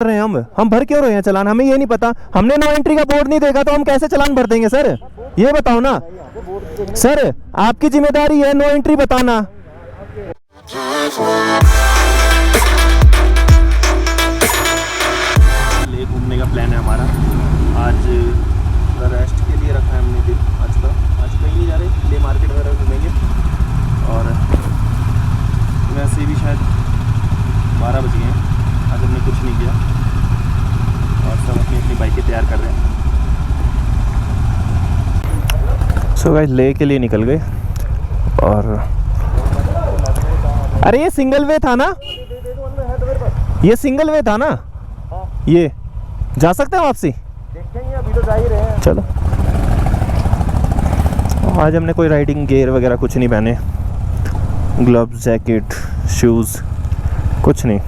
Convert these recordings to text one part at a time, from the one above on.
रहे हैं हम भर क्यों रहे हैं चालान? हमें ये नहीं पता, हमने नो एंट्री का बोर्ड नहीं देखा तो हम कैसे चालान भर देंगे सर? ये बताओ ना सर, आपकी जिम्मेदारी है नो एंट्री बताना। ले घूमने का प्लान है हमारा। आज रेस्ट के लिए रखा है हमने दिन आज का। आज कहीं नहीं जा रहे, ले मार्केट वगैरह घूमेंगे। और वैसे भी शायद 12 बज गए हैं, आज हमने कुछ नहीं किया और सब अपनी अपनी बाइकें तैयार कर रहे हैं। सो गाइस ले के लिए निकल गए। और अरे ये सिंगल वे था ना, ये सिंगल वे था ना, ये जा सकते हैं वापसी? देखेंगे, अभी तो जा ही रहे हैं। चलो। आज हमने कोई राइडिंग गियर वगैरह कुछ नहीं पहने, ग्लव्स, जैकेट, शूज़ कुछ नहीं।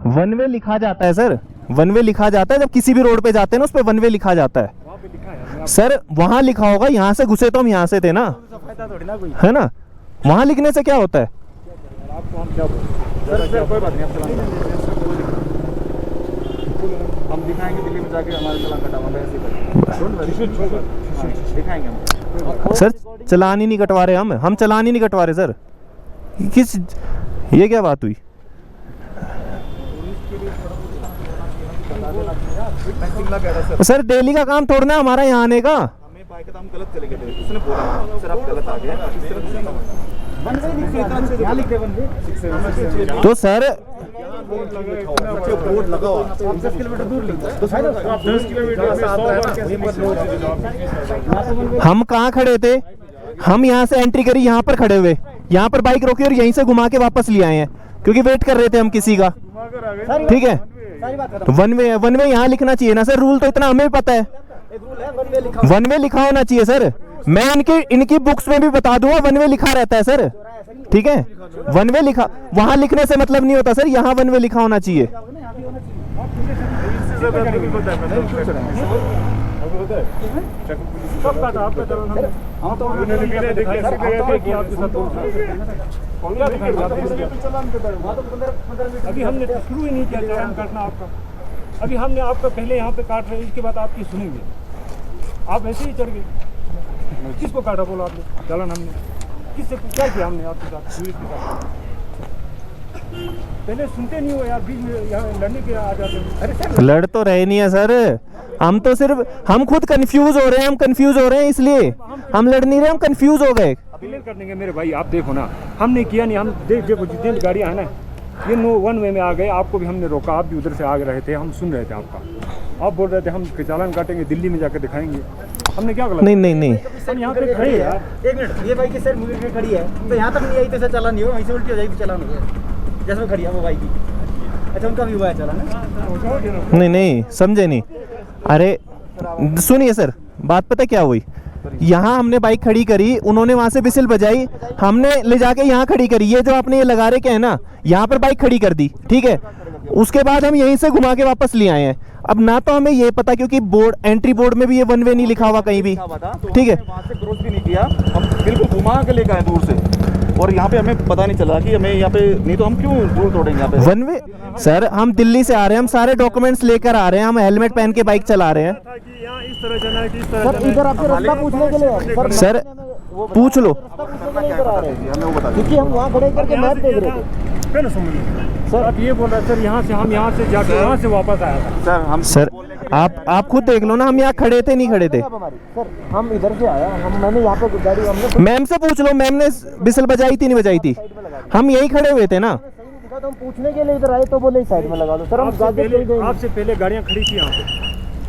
वन वे लिखा जाता है सर, वन वे लिखा जाता है जब किसी भी रोड पे जाते हैं ना, उस पे वन वे लिखा जाता है सर। वहां लिखा होगा, यहाँ से घुसे तो हम यहाँ से थे ना, है ना? वहां लिखने से क्या होता है? कोई बात नहीं, हम दिखाएंगे दिल्ली में जाके हमारे चालान कटा हुआ दिखाएंगे हम। सर चालान ही नहीं कटवा रहे हम चालान ही नहीं कटवा रहे सर। किस, ये क्या बात हुई? सर डेली का काम थोड़ा ना हमारा यहाँ आने का। हमें बाइक का हम गलत चले गए थे, उसने बोला सर आप गलत आ गए। तो सर बोर्ड लगा हुआ 10 किलोमीटर दूर हम कहाँ खड़े थे? हम यहाँ से एंट्री करी, यहाँ पर खड़े हुए, यहाँ पर बाइक रोकी और यहीं से घुमा के वापस ले आए हैं, क्योंकि वेट कर रहे थे हम किसी का। ठीक है, वन वे यहाँ लिखना चाहिए ना सर। रूल तो इतना हमें भी पता है, वन वे लिखा होना चाहिए सर। मैं इनकी बुक्स में भी बता दूंगा, वन वे लिखा रहता है सर। ठीक है, वन वे लिखा, वहां लिखने से मतलब नहीं होता सर, यहाँ वन वे लिखा होना चाहिए। अभी हमने शुरू ही नहीं किया चालान काटना आपका। अभी हमने आपका पहले यहाँ पे काट रहे हैं, इसके बाद आपकी सुनेंगे। आप ऐसे ही चढ़ गए। किसको काटा बोला आपने चालान? हमने किससे क्या किया हमने आपके साथ? पुलिस के साथ पहले सुनते नहीं हो यार, बीच में यहाँ लड़ने के आ जाते हैं। अरे सर लड़ तो रहे नहीं है सर, हम तो सिर्फ, हम खुद कंफ्यूज हो रहे हैं, हम कंफ्यूज हो रहे हैं, इसलिए हम लड़ नहीं रहे, हम कंफ्यूज हो गए। क्लियर कर देंगे मेरे भाई, आप देखो ना, हमने किया नहीं। हम देखो जितनी गाड़ियाँ हैं ना, ये नो वन वे में आ गए, आपको भी हमने रोका, आप भी उधर से आ रहे थे, हम सुन रहे थे आपका। आप बोल रहे थे हम चालान काटेंगे, दिल्ली में जाकर दिखाएंगे। हमने क्या गलत? नहीं हम यहाँ पे खड़े हैं। एक मिनट, ये बाइक सर मुझे खड़ी है तो यहाँ तक नहीं आई तो सर चालान नहीं हो, वहीं से उल्टी हो जाएगी, चालान हो गया जैसे खड़ी है वो बाइक की। अच्छा उनका भी हुआ है चालान? नहीं समझे नहीं। अरे सुनिए सर, बात पता क्या हुई, यहाँ हमने बाइक खड़ी करी, उन्होंने वहाँ से विसिल बजाई, हमने ले जाके यहाँ खड़ी करी। ये जो आपने ये लगा रहे है ना, यहाँ पर बाइक खड़ी कर दी, ठीक है। उसके बाद हम यहीं से घुमा के वापस ले आए हैं। अब ना तो हमें ये पता, क्योंकि बोर्ड, एंट्री बोर्ड में भी ये वन वे नहीं लिखा हुआ कहीं भी, ठीक है। वहाँ से क्रॉस भी नहीं किया, हम बिल्कुल घुमा के लेकर आए दूर से, और यहाँ पे हमें पता नहीं चला कि हमें यहाँ पे, नहीं तो हम क्यों रूल तोड़ेंगे यहाँ पे? वन वे सर, हम दिल्ली से आ रहे हैं, हम सारे डॉक्यूमेंट्स लेकर आ रहे हैं, हम हेलमेट पहन के बाइक चला रहे हैं। इस तरह जाना है कि इस तरह जाना है। इधर आपसे रास्ता पूछने के लिए सर पूछ लो, क्योंकि हम वहाँ खड़े करके मैप देख रहे थे। पहले सुनिए सर, आप ये बोल रहे हैं सर, यहाँ से हम यहाँ से जाके वहाँ से वापस आया था। सर आप खुद देख लो ना, हम यहाँ खड़े थे नहीं खड़े थे सर? हम इधर से आया, मैंने यहाँ पे गाड़ी, हमने मैम से पूछ लो, मैम ने बिसल बजाई थी नहीं बजाई थी? हम यही खड़े हुए थे ना। तो हम पूछने के लिए इधर आए तो बोले साइड में लगा दो सर। हम आपसे पहले गाड़ियाँ खड़ी थी यहाँ पे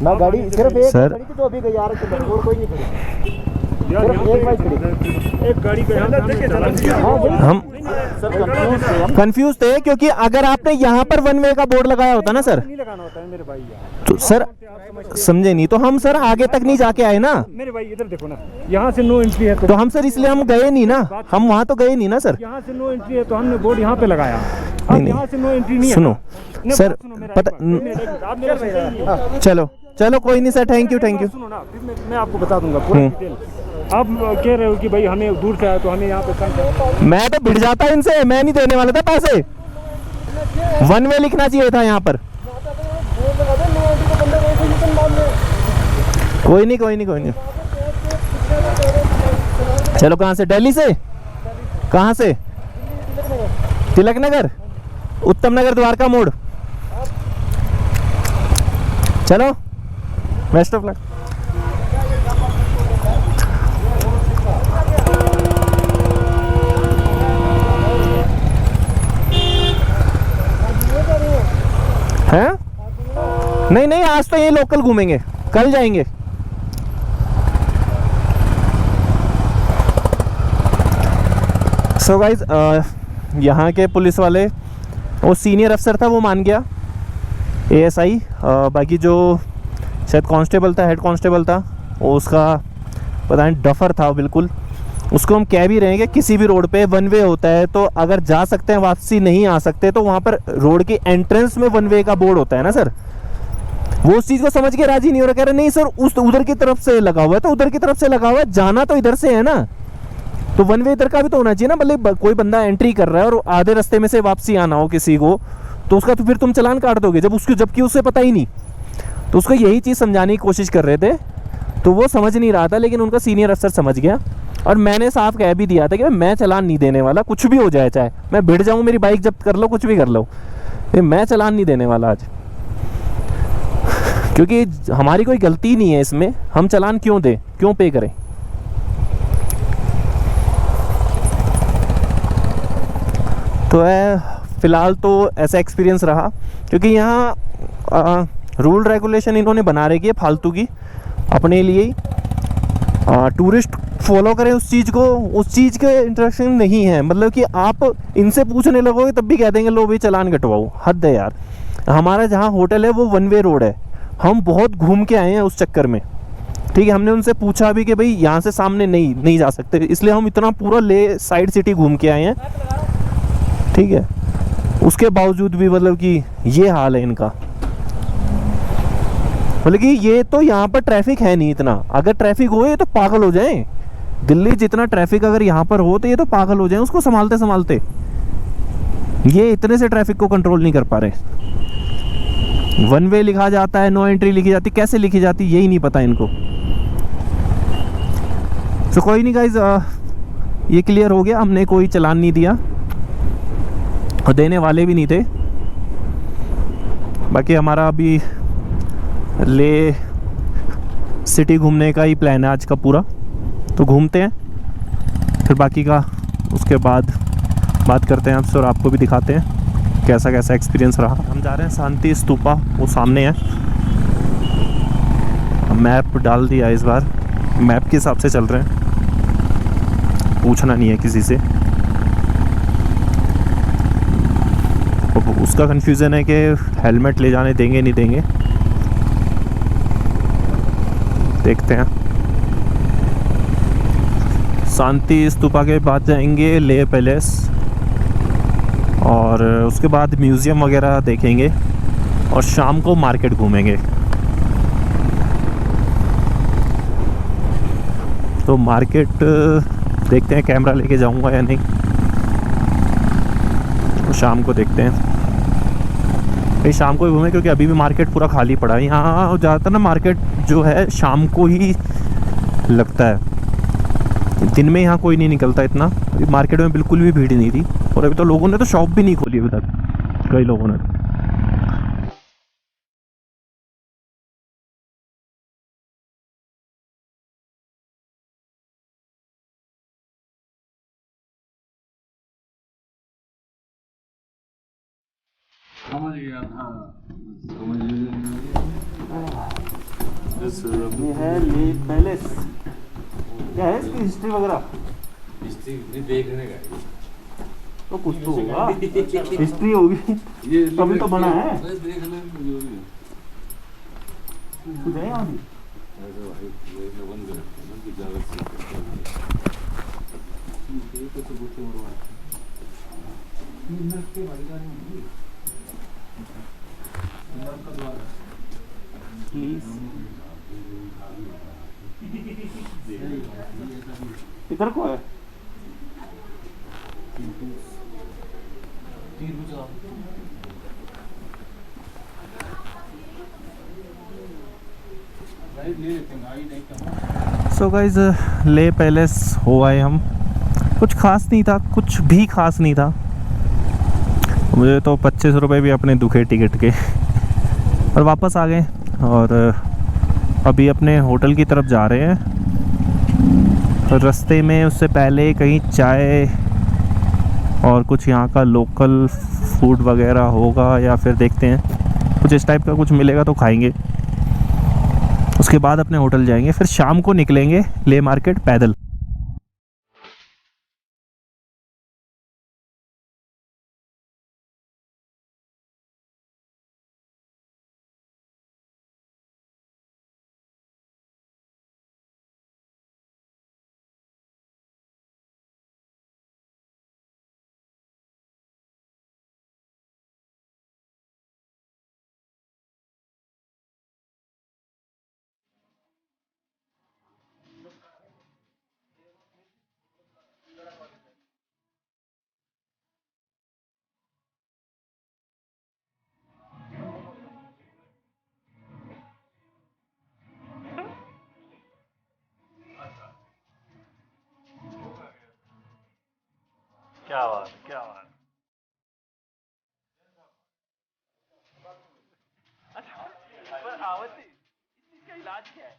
ना, गाड़ी सिर्फ एक सर खड़ी थी जो अभी गई, और कोई नहीं खड़ी, यार, सिर्फ एक बाइक खड़ी। एक गाड़ी का यहाँ पे हमने चालान किया। कंफ्यूज थे क्योंकि अगर आपने यहाँ पर वन वे का बोर्ड लगाया होता ना सर, नहीं लगाना होता है मेरे भाई यार। तो सर समझे नहीं, तो हम सर आगे तक नहीं जाके आए ना मेरे भाई इधर देखो ना, यहाँ से नो एंट्री है तो हम सर इसलिए हम गए नहीं ना, हम वहाँ तो गए नहीं ना सर। यहाँ से नो एंट्री है तो हमने बोर्ड यहाँ पे लगाया। नहीं, अब यहाँ से नो एंट्री नहीं है। सुनो नहीं, सर, बात सुनो मेरा, पता- एक मिनट, आप मेरा सुनिए। चलो चलो कोई नहीं सर, थैंक यू। सुनो ना, फिर मैं आपको बता दूंगा पूरा डिटेल। आप कह रहे हो कि भाई हमें दूर से आया तो हमें यहाँ पे तंग है। मैं तो भिड़ जाता इनसे, मैं नहीं देने वाला था पैसे, वन वे लिखना चाहिए था यहाँ पर। कोई नहीं। चलो कहाँ से, दिल्ली से? कहाँ से? तिलक नगर, उत्तम नगर, द्वारका मोड़। चलो बेस्ट ऑफ लक। हैं? नहीं आज तो ये लोकल घूमेंगे, कल जाएंगे। सो गाइज यहाँ के पुलिस वाले, वो सीनियर अफसर था वो मान गया, एएसआई, बाकी जो शायद कांस्टेबल था, हेड कांस्टेबल था, वो उसका पता नहीं डफर था बिल्कुल। उसको हम कह भी रहे हैं कि किसी भी रोड पे वन वे होता है तो अगर जा सकते हैं, वापसी नहीं आ सकते, तो वहाँ पर रोड की एंट्रेंस में वन वे का बोर्ड होता है ना सर। वो उस चीज़ को समझ के राजी नहीं हो रहा, कह रहे नहीं सर उस उधर की तरफ से लगा हुआ है, तो उधर की तरफ से लगा हुआ है, जाना तो इधर से है ना, तो वन वे इधर का भी तो होना चाहिए ना। मतलब कोई बंदा एंट्री कर रहा है और आधे रास्ते में से वापसी आना हो किसी को, तो उसका तो फिर तुम चालान काट दोगे जबकि उसे पता ही नहीं। तो उसको यही चीज़ समझाने की कोशिश कर रहे थे, तो वो समझ नहीं रहा था, लेकिन उनका सीनियर अफसर समझ गया। और मैंने साफ कह भी दिया था कि मैं चालान नहीं देने वाला, कुछ भी हो जाए, चाहे मैं भिड़ जाऊँ, मेरी बाइक जब्त कर लो, कुछ भी कर लो, मैं चालान नहीं देने वाला आज, क्योंकि हमारी कोई गलती नहीं है इसमें। हम चालान क्यों दें, क्यों पे करें? तो फ़िलहाल तो ऐसा एक्सपीरियंस रहा, क्योंकि यहाँ रूल रेगुलेशन इन्होंने बना रखी है फालतू की अपने लिए ही। टूरिस्ट फॉलो करें उस चीज़ को, उस चीज़ के इंटरेक्शन नहीं है। मतलब कि आप इनसे पूछने लगोगे तब भी कह देंगे लो भाई चालान कटवाओ, हद है यार। हमारा जहाँ होटल है वो वन वे रोड है, हम बहुत घूम के आए हैं उस चक्कर में, ठीक है। हमने उनसे पूछा भी कि भाई यहाँ से सामने नहीं जा सकते, इसलिए हम इतना पूरा ले साइड सिटी घूम के आए हैं, ठीक है। उसके बावजूद भी मतलब कि ये हाल है इनका। मतलब कि ये तो यहाँ पर ट्रैफिक है नहीं इतना, अगर ट्रैफिक हो ये तो पागल हो जाएं। दिल्ली जितना ट्रैफिक अगर यहाँ पर हो तो ये तो पागल हो जाएं उसको संभालते संभालते। ये इतने से ट्रैफिक को कंट्रोल नहीं कर पा रहे। वन वे लिखा जाता है, नो एंट्री लिखी जाती, कैसे लिखी जाती यही नहीं पता इनको। तो कोई नहीं गाइज, ये क्लियर हो गया, हमने कोई चालान नहीं दिया और देने वाले भी नहीं थे। बाकी हमारा अभी ले सिटी घूमने का ही प्लान है आज का पूरा, तो घूमते हैं, फिर बाकी का उसके बाद बात करते हैं आपसे और आपको भी दिखाते हैं कैसा कैसा एक्सपीरियंस रहा। हम जा रहे हैं शांति स्तूपा, वो सामने है। मैप डाल दिया इस बार, मैप के हिसाब से चल रहे हैं, पूछना नहीं है किसी से। उसका कन्फ्यूज़न है कि हेलमेट ले जाने देंगे नहीं देंगे, देखते हैं। शांति स्तूपा के बाद जाएंगे ले पैलेस और उसके बाद म्यूज़ियम वगैरह देखेंगे और शाम को मार्केट घूमेंगे। तो मार्केट देखते हैं, कैमरा लेके जाऊंगा या नहीं, तो शाम को देखते हैं। भाई शाम को ही घूमें क्योंकि अभी भी मार्केट पूरा खाली पड़ा है। यहाँ ज़्यादातर ना मार्केट जो है शाम को ही लगता है, दिन में यहाँ कोई नहीं निकलता इतना। अभी मार्केट में बिल्कुल भी भीड़ नहीं थी और अभी तो लोगों ने तो शॉप भी नहीं खोली अभी तक, कई लोगों ने। समझ गया था, समझ ये है ले पैलेस, क्या है इसकी हिस्ट्री वगैरह? देखने का तो कुछ तो होगा, हिस्ट्री होगी, ये तभी तो बना है। देखना जरूरी है। कुछ है यहाँ भी? ऐसा भाई ये लोग बंद करते हैं ना कि ज़्यादा से ये तो सबूत मरवा प्लीज इधर को है। सो गाइज ले पैलेस हो आए हम। कुछ खास नहीं था, कुछ भी खास नहीं था। मुझे तो 25 रुपये भी अपने दुखे टिकट के। और वापस आ गए और अभी अपने होटल की तरफ जा रहे हैं। और रास्ते में उससे पहले कहीं चाय और कुछ यहाँ का लोकल फूड वगैरह होगा या फिर देखते हैं कुछ इस टाइप का कुछ मिलेगा तो खाएंगे। उसके बाद अपने होटल जाएंगे, फिर शाम को निकलेंगे ले मार्केट पैदल। क्या बात, क्या बात। पर आवती इसका इलाज क्या है?